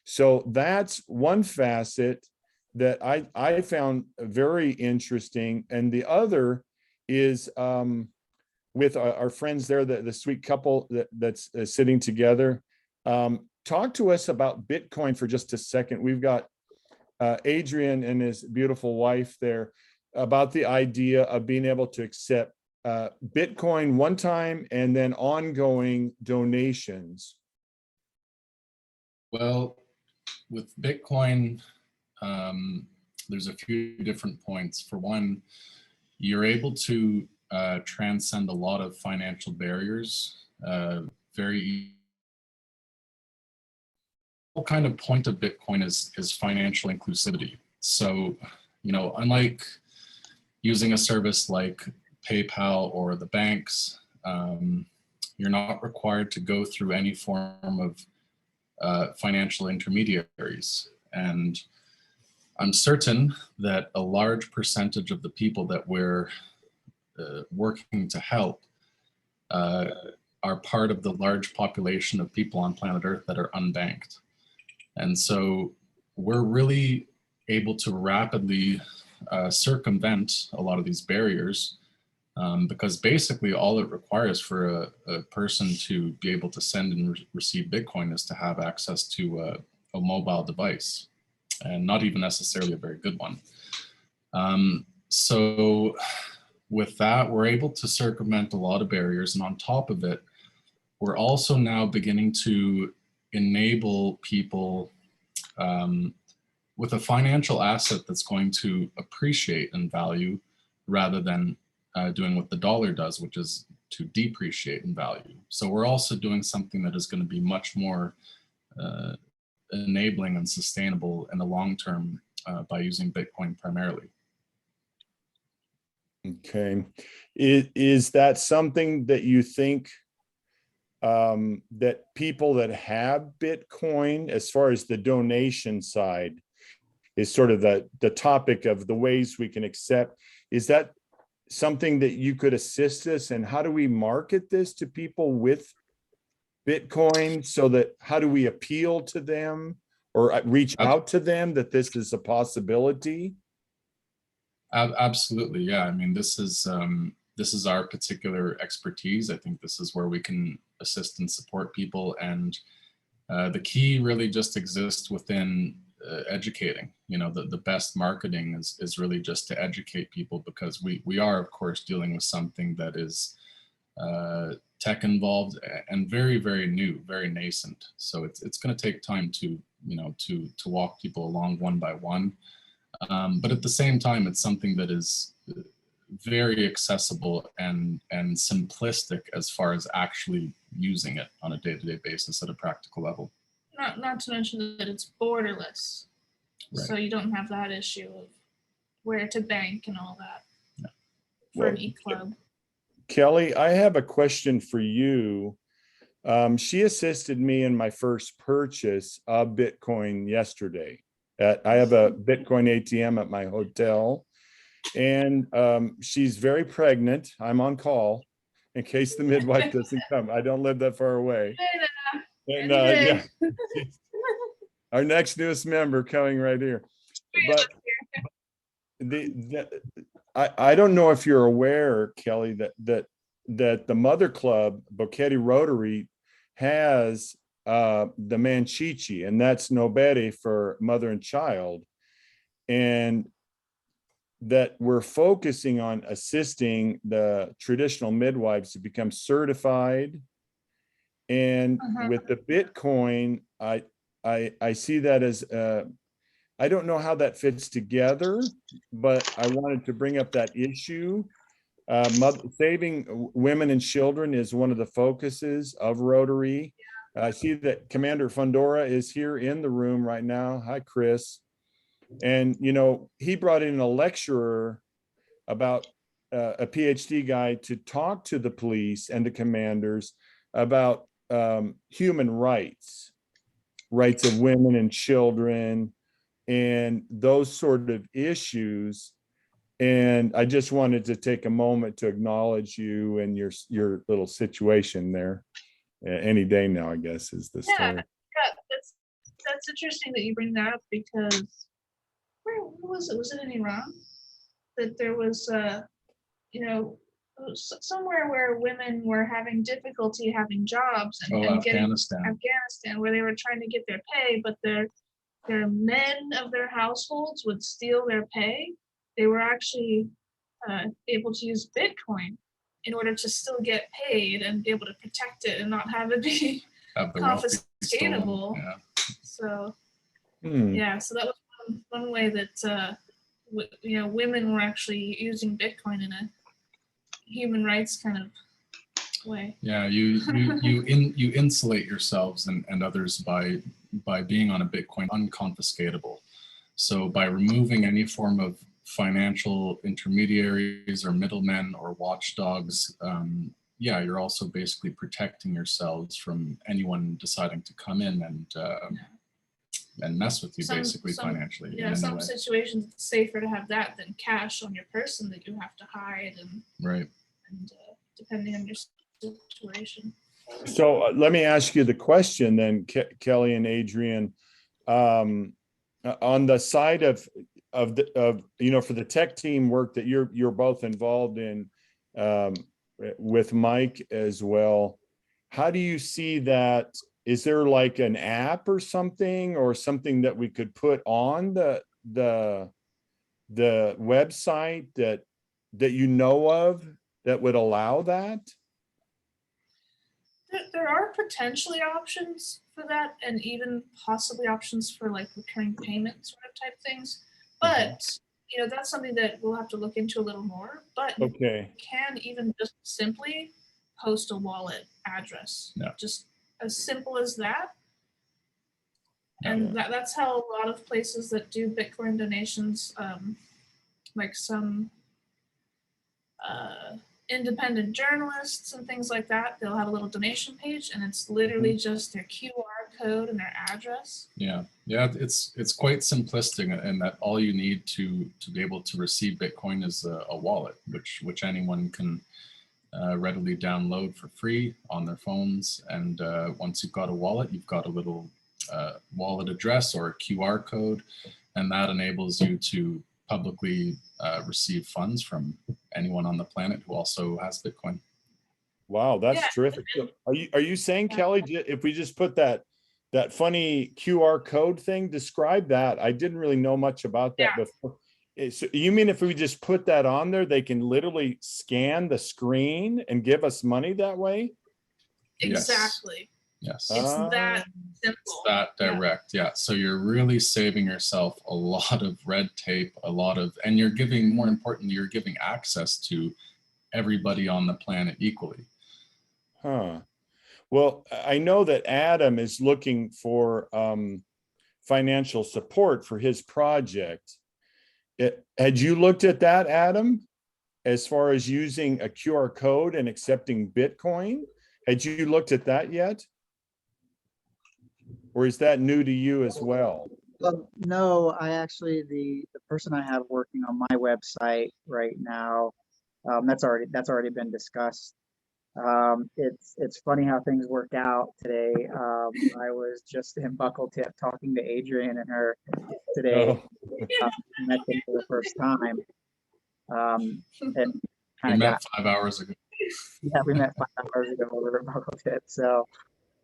So that's one facet that I found very interesting. And the other is with our friends there, the sweet couple that's sitting together. Talk to us about Bitcoin for just a second. We've got Adrian and his beautiful wife there, about the idea of being able to accept Bitcoin one time and then ongoing donations. Well, with Bitcoin, there's a few different points. For one, you're able to transcend a lot of financial barriers very. The whole kind of point of Bitcoin is financial inclusivity. So, you know, unlike using a service like PayPal or the banks, you're not required to go through any form of financial intermediaries. And I'm certain that a large percentage of the people that we're working to help are part of the large population of people on planet Earth that are unbanked. And so we're really able to rapidly circumvent a lot of these barriers because basically all it requires for a person to be able to send and receive Bitcoin is to have access to a mobile device, and not even necessarily a very good one. So with that, we're able to circumvent a lot of barriers. And on top of it, we're also now beginning to enable people with a financial asset that's going to appreciate in value rather than doing what the dollar does, which is to depreciate in value. So we're also doing something that is going to be much more enabling and sustainable in the long term by using Bitcoin primarily. Okay. Is that something that you think that people that have Bitcoin, as far as the donation side, is sort of the topic of the ways we can accept, is that something that you could assist us? And how do we market this to people with Bitcoin? So that, how do we appeal to them or reach out to them that this is a possibility? Absolutely, yeah. I mean, this is our particular expertise. I think this is where we can assist and support people, and the key really just exists within educating. You know, the best marketing is really just to educate people, because we are of course dealing with something that is tech involved and very, very new, very nascent. So it's going to take time to, you know, to walk people along one by one. But at the same time, it's something that is very accessible and simplistic as far as actually using it on a day-to-day basis at a practical level. Not to mention that it's borderless. Right. So you don't have that issue of where to bank and all that. Yeah. For Well, an eClub. Kelly, I have a question for you. She assisted me in my first purchase of Bitcoin yesterday. I have a Bitcoin ATM at my hotel, and she's very pregnant. I'm on call in case the midwife doesn't come. I don't live that far away. And yeah, our next newest member coming right here. But I don't know if you're aware, Kelly, that the mother club, Boquete Rotary, has the Manchichi, and that's Nobere for mother and child, and that we're focusing on assisting the traditional midwives to become certified. And with the Bitcoin, I see that as I don't know how that fits together, but I wanted to bring up that issue. Saving women and children is one of the focuses of Rotary. I see that Commander Fundora is here in the room right now. Hi, Chris. And, you know, he brought in a lecturer about a PhD guy to talk to the police and the commanders about human rights of women and children and those sort of issues. And I just wanted to take a moment to acknowledge you and your little situation there. Any day now, I guess, is the story. Yeah, that's interesting that you bring that up, because where was it? Was it in Iran? That there was, you know, somewhere where women were having difficulty having jobs and getting Afghanistan, where they were trying to get their pay, but their men of their households would steal their pay. They were actually able to use Bitcoin in order to still get paid and be able to protect it and not have it be confiscatable. Yeah. So yeah, so that was one way that you know, women were actually using Bitcoin in a human rights kind of way. Yeah, you insulate yourselves and others by being on a Bitcoin unconfiscatable. So by removing any form of financial intermediaries or middlemen or watchdogs, yeah, you're also basically protecting yourselves from anyone deciding to come in and mess with you, basically financially. Yeah, some situations it's safer to have that than cash on your person that you have to hide, and right. And depending on your situation. So let me ask you the question then, Kelly and Adrian. On the side of you know, for the tech team work that you're both involved in, with Mike as well, how do you see that? Is there like an app or something that we could put on the website that you know of that would allow that? There are potentially options for that, and even possibly options for like recurring payment sort of type things. But you know, that's something that we'll have to look into a little more. But okay, you can even just simply post a wallet address. Yeah. Just as simple as that. And that's how a lot of places that do Bitcoin donations, like some independent journalists and things like that, they'll have a little donation page, and it's literally just their QR code and their address. Yeah, it's quite simplistic in that all you need to be able to receive Bitcoin is a wallet, which anyone can readily download for free on their phones. And once you've got a wallet, you've got a little wallet address or a QR code, and that enables you to publicly receive funds from anyone on the planet who also has Bitcoin. Wow, that's terrific. Are you saying, Kelly, if we just put that funny QR code thing, describe that? I didn't really know much about that before. So you mean if we just put that on there, they can literally scan the screen and give us money that way? Exactly. Yes. It's that simple. It's that direct. Yeah. So you're really saving yourself a lot of red tape, and you're giving, more importantly, you're giving access to everybody on the planet equally. Huh. Well, I know that Adam is looking for financial support for his project. Had you looked at that, Adam, as far as using a QR code and accepting Bitcoin? Had you looked at that yet? Or is that new to you as well? No, I actually, the person I have working on my website right now, that's already been discussed. It's funny how things work out today. I was just in Buckle Tip talking to Adrian and her today. Met them for the first time. And we met 5 hours ago. Yeah, we met 5 hours ago over at Buckle Tip. So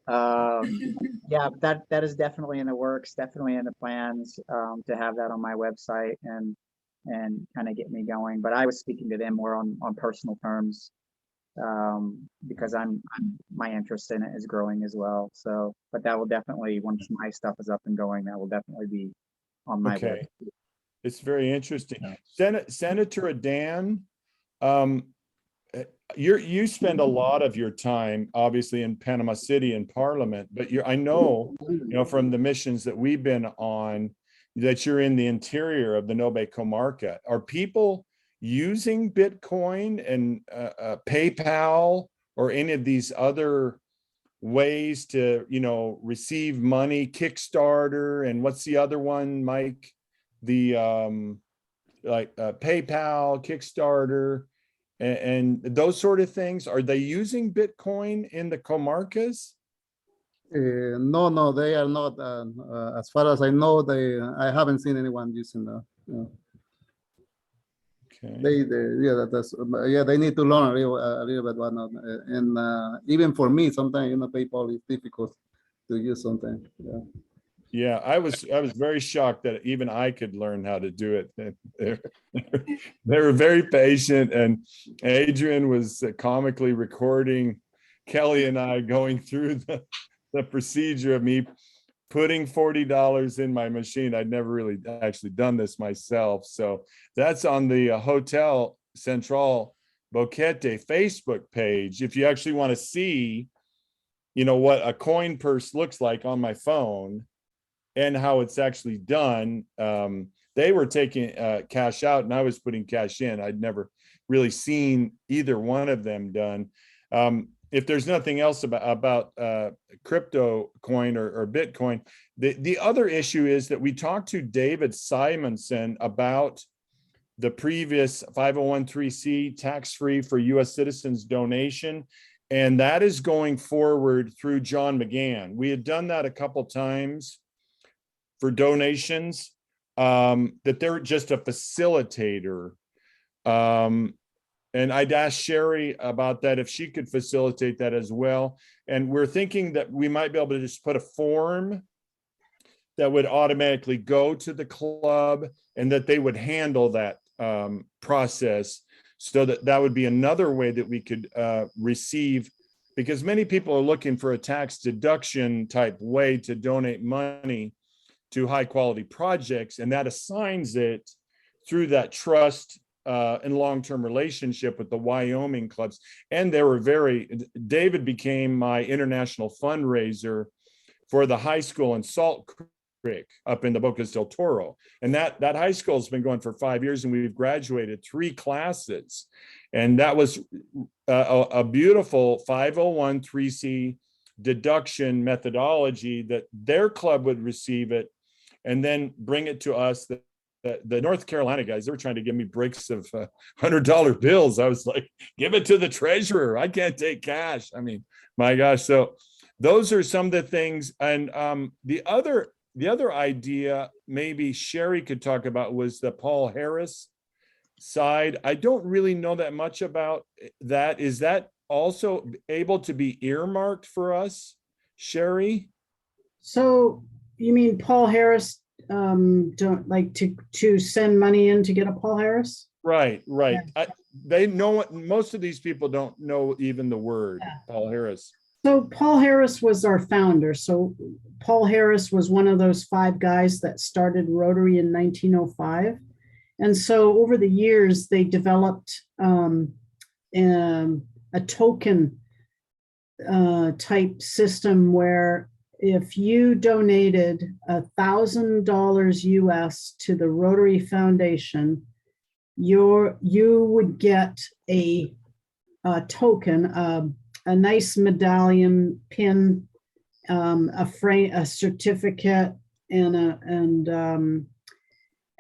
yeah, that is definitely in the works, definitely in the plans, to have that on my website and kind of get me going. But I was speaking to them more on personal terms, because my interest in it is growing as well. So, but that will definitely, once my stuff is up and going, that will definitely be on my website. It's very interesting. Senator Dan, you spend a lot of your time obviously in Panama City in Parliament, but I know, from the missions that we've been on, that you're in the interior of the Nobe Comarca. Are people using Bitcoin and PayPal or any of these other ways to, receive money, Kickstarter, and what's the other one, Mike? The PayPal, Kickstarter, and those sort of things. Are they using Bitcoin in the comarcas? No, they are not. As far as I know, I haven't seen anyone using that. Okay. They need to learn a little bit what not. And even for me, sometimes PayPal is difficult to use sometimes. Yeah, I was very shocked that even I could learn how to do it. They were very patient, and Adrian was comically recording Kelly and I going through the procedure of me putting $40 in my machine. I'd never really actually done this myself. So that's on the Hotel Central Boquete Facebook page. If you actually want to see, what a coin purse looks like on my phone and how it's actually done. They were taking cash out and I was putting cash in. I'd never really seen either one of them done. If there's nothing else about crypto coin or Bitcoin, the other issue is that we talked to David Simonson about the previous 501(c) tax-free for U.S. citizens donation, and that is going forward through John McGann. We had done that a couple times for donations, that they're just a facilitator. And I'd asked Sherry about that, if she could facilitate that as well. And we're thinking that we might be able to just put a form that would automatically go to the club and that they would handle that process, so that would be another way that we could receive, because many people are looking for a tax deduction type way to donate money to high quality projects, and that assigns it through that trust and long-term relationship with the Wyoming clubs. And they were David became my international fundraiser for the high school in Salt Creek up in the Bocas del Toro. And that high school has been going for 5 years, and we've graduated 3 classes. And that was a beautiful 501(c) deduction methodology that their club would receive it and then bring it to us. The North Carolina guys, they were trying to give me breaks of $100 bills. I was like, give it to the treasurer. I can't take cash. I mean, my gosh. So those are some of the things. And the other idea maybe Sherry could talk about was the Paul Harris side. I don't really know that much about that. Is that also able to be earmarked for us, Sherry? So you mean Paul Harris, don't like to send money in to get a Paul Harris? Right. Yeah. They know it. Most of these people don't know even the word Paul Harris. So Paul Harris was our founder. So Paul Harris was one of those 5 guys that started Rotary in 1905. And so over the years, they developed a token type system where if you donated $1,000 US to the Rotary Foundation, you would get a token, a nice medallion, pin, a frame, a certificate, and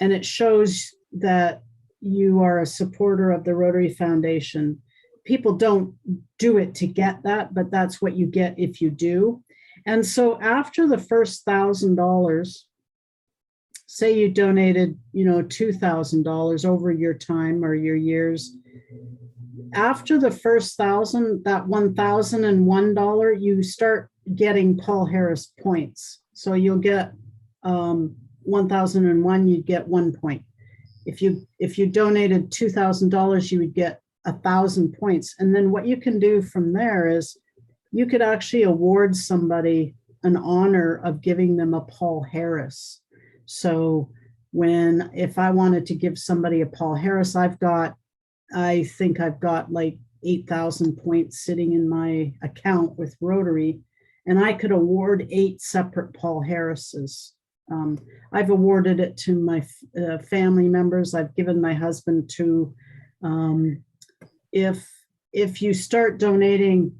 it shows that you are a supporter of the Rotary Foundation. People don't do it to get that, but that's what you get if you do. And so after the first $1,000, say you donated, $2,000 over your time or your years, after the first $1,000, that $1,001, you start getting Paul Harris points. So you'll get 1,001, you'd get 1 point. If you donated $2,000, you would get 1,000 points. And then what you can do from there is you could actually award somebody an honor of giving them a Paul Harris. So if I wanted to give somebody a Paul Harris, I think I've got like 8,000 points sitting in my account with Rotary, and I could award 8 separate Paul Harrises I've awarded it to my family members. I've given my husband to, if you start donating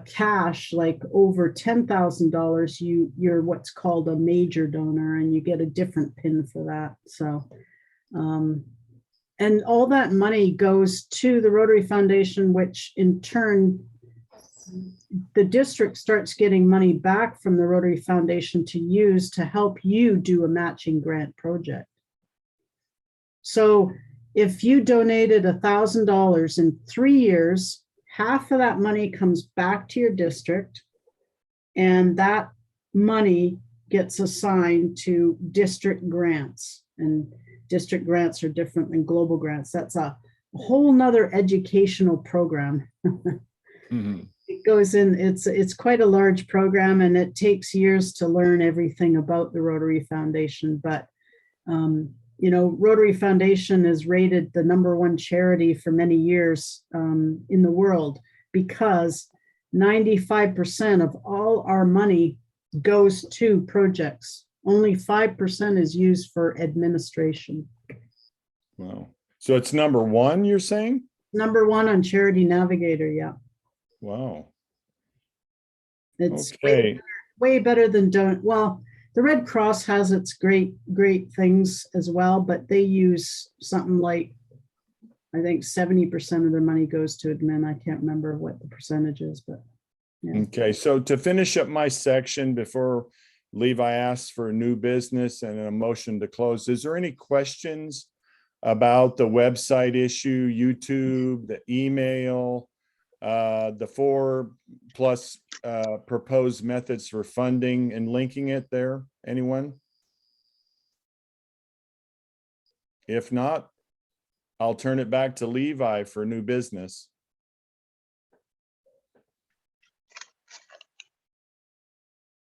cash, like over $10,000, you're what's called a major donor, and you get a different PIN for that. So, and all that money goes to the Rotary Foundation, which in turn, the district starts getting money back from the Rotary Foundation to use to help you do a matching grant project. So if you donated $1,000 in 3 years, half of that money comes back to your district, and that money gets assigned to district grants. And district grants are different than global grants. That's a whole nother educational program. It goes in, it's quite a large program, and it takes years to learn everything about the Rotary Foundation. But, you know, Rotary Foundation is rated the #1 charity for many years in the world, because 95% of all our money goes to projects. Only 5% is used for administration. Wow. So it's #1, you're saying? #1 on Charity Navigator, yeah. Wow. It's Okay. way better than well, the Red Cross has its great things as well, but they use something like, I think 70% of their money goes to admin. I can't remember what the percentage is, but yeah. Okay, so to finish up my section before Levi asks for new business and a motion to close, is there any questions about the website issue, YouTube, the email, the 4+ proposed methods for funding and linking it there? Anyone? If not, I'll turn it back to Levi for new business.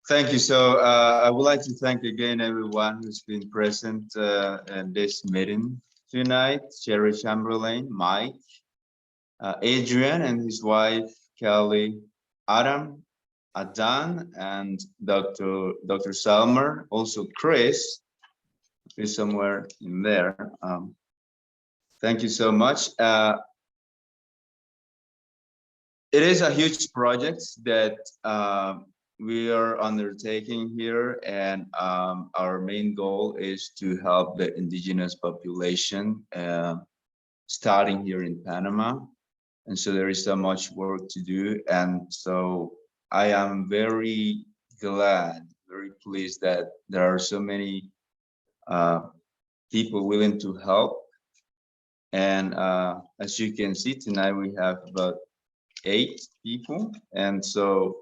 Thank you. So I would like to thank again everyone who's been present in this meeting tonight. Sherry Chamberlain, Mike, Adrian and his wife, Kelly, Adam, Adan, and Dr. Zellmer, also Chris is somewhere in there. Thank you so much. It is a huge project that we are undertaking here, and our main goal is to help the indigenous population starting here in Panama. And so there is so much work to do. And so I am very glad, very pleased that there are so many people willing to help. And as you can see tonight, we have about 8 people. And so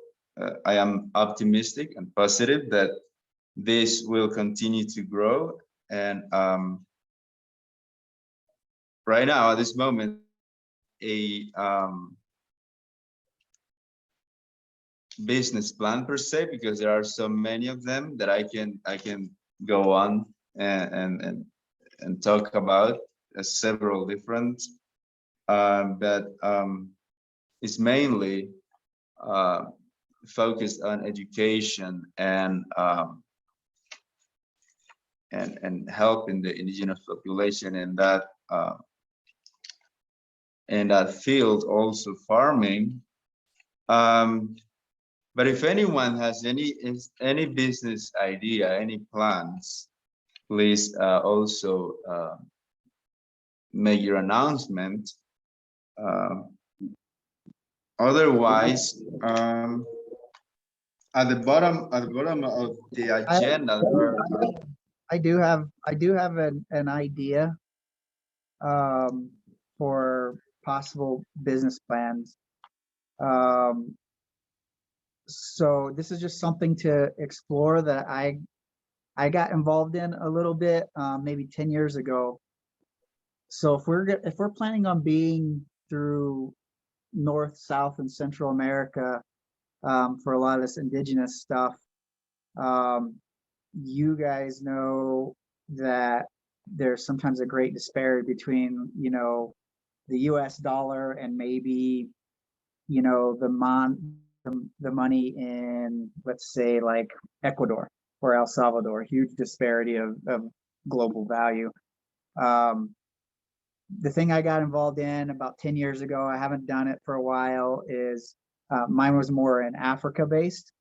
I am optimistic and positive that this will continue to grow. And right now, at this moment, a business plan per se, because there are so many of them that I can go on and talk about several different, but it's mainly focused on education and helping the indigenous population in that field, also farming. But if anyone has any business idea, any plans, please also make your announcement. Otherwise, at the bottom of the agenda, I do have an idea for possible business plans. So this is just something to explore that I got involved in a little bit, maybe 10 years ago. So if we're planning on being through North, South, and Central America for a lot of this indigenous stuff, you guys know that there's sometimes a great disparity between, you know, the U.S. dollar and maybe, you know, the money in, let's say, like Ecuador. or El Salvador. Huge disparity of global value. The thing I got involved in about 10 years ago, I haven't done it for a while, is mine was more in Africa based,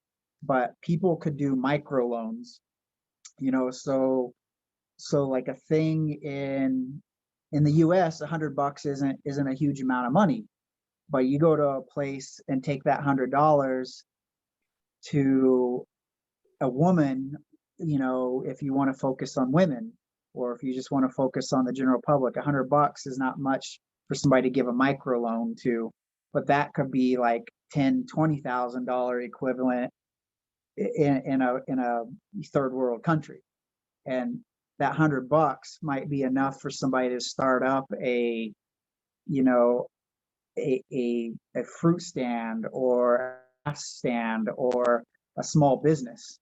but people could do microloans, you know, so like a thing in the US, $100 isn't a huge amount of money, but you go to a place and take that $100 to a woman, you know, if you want to focus on women, or if you just want to focus on the general public, $100 is not much for somebody to give a microloan to, but that could be like $10,000, $20,000 equivalent in a third world country. And that $100 might be enough for somebody to start up a, you know, a fruit stand or a stand or a small business,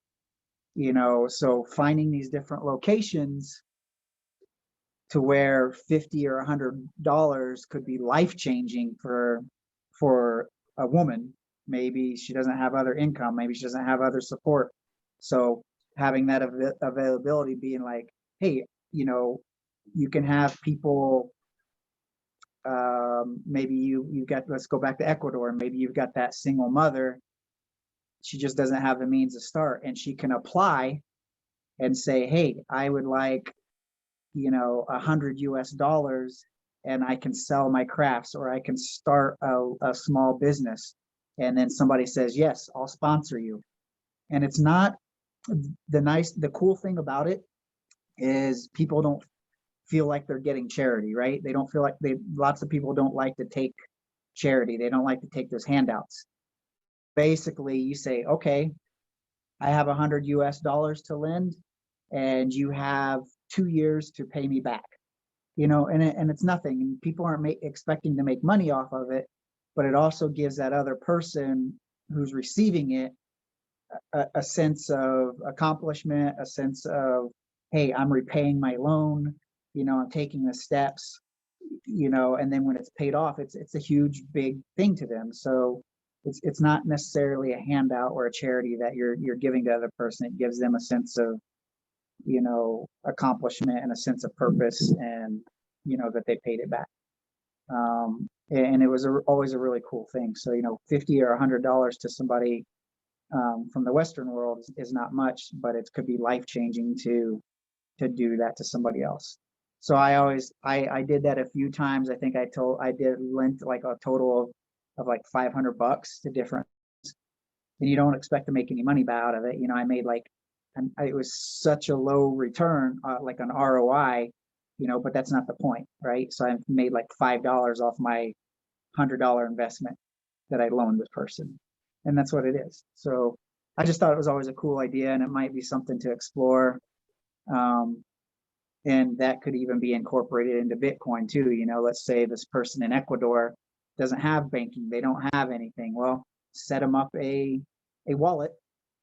you know. So finding these different locations to where $50 or $100 could be life-changing for a woman. Maybe she doesn't have other income, maybe she doesn't have other support. So having that availability, being like, hey, you know, you can have people, maybe you got, let's go back to Ecuador, maybe you've got that single mother, she just doesn't have the means to start, and she can apply and say, hey, I would like, you know, $100 US, and I can sell my crafts, or I can start a small business. And then somebody says, yes, I'll sponsor you. And it's not the cool thing about it is people don't feel like they're getting charity, right? They don't feel like lots of people don't like to take charity. They don't like to take those handouts. Basically, you say, okay, I have $100 US to lend, and you have 2 years to pay me back, you know, and it's nothing, and people aren't expecting to make money off of it, but it also gives that other person who's receiving it a sense of accomplishment, a sense of, hey, I'm repaying my loan, you know, I'm taking the steps, you know, and then when it's paid off, it's a huge, big thing to them. So it's not necessarily a handout or a charity that you're giving to the other person. It gives them a sense of, you know, accomplishment and a sense of purpose, and, you know, that they paid it back. And it was always a really cool thing. So, you know, $50 or $100 to somebody from the Western world is not much, but it could be life-changing to do that to somebody else. So I did that a few times. I think I lent like a total of like $500 to different, and you don't expect to make any money out of it. You know, I made like, and it was such a low return, like an ROI, you know, but that's not the point, right? So I made like $5 off my $100 investment that I loaned this person, and that's what it is. So I just thought it was always a cool idea, and it might be something to explore. And that could even be incorporated into Bitcoin too. You know, let's say this person in Ecuador doesn't have banking, they don't have anything. Well, set them up a wallet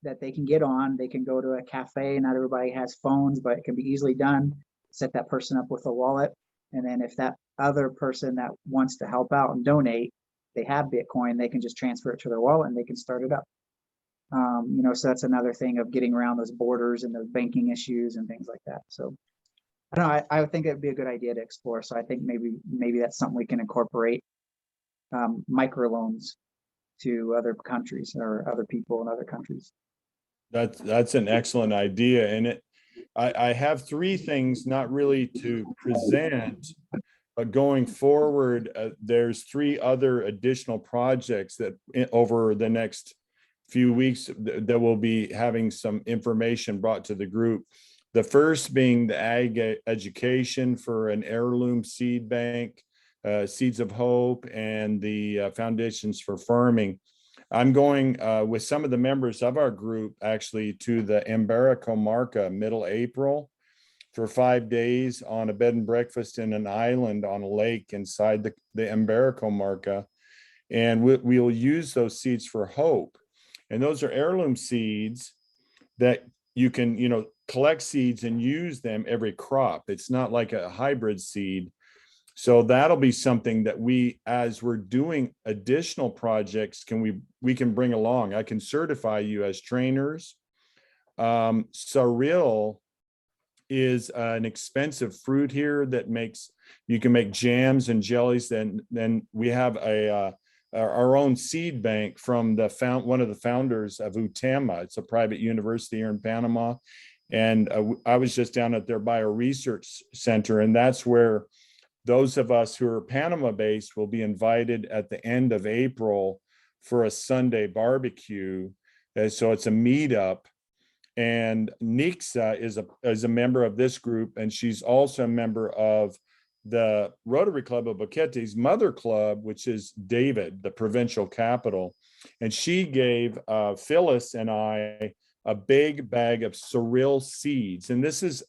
that they can get on. They can go to a cafe. Not everybody has phones, but it can be easily done. Set that person up with a wallet. And then if that other person that wants to help out and donate, they have Bitcoin, they can just transfer it to their wallet and they can start it up. You know, so that's another thing of getting around those borders and those banking issues and things like that. So I don't know, I think it'd be a good idea to explore. So I think maybe that's something we can incorporate, microloans to other countries or other people in other countries. That's an excellent idea. And I have three things, not really to present, but going forward, there's three other additional projects that over the next few weeks that will be having some information brought to the group. The first being the ag education for an heirloom seed bank, Seeds of Hope, and the Foundations for Farming. I'm going with some of the members of our group actually to the Comarca middle April for 5 days on a bed and breakfast in an island on a lake inside the Comarca. And we'll use those seeds for hope. And those are heirloom seeds that you can, you know, collect seeds and use them every crop. It's not like a hybrid seed. So that'll be something that we, as we're doing additional projects, we can bring along. I can certify you as trainers. sorrel is an expensive fruit here that you can make jams and jellies. Then we have our own seed bank from one of the founders of UTEMA. It's a private university here in Panama. And I was just down at their bio-research center, and that's where those of us who are Panama based will be invited at the end of April for a Sunday barbecue. So it's a meetup. And Nixa is a member of this group, and she's also a member of the Rotary Club of Boquete's mother club, which is David, the provincial capital. And she gave Phyllis and I a big bag of sorrel seeds. And this is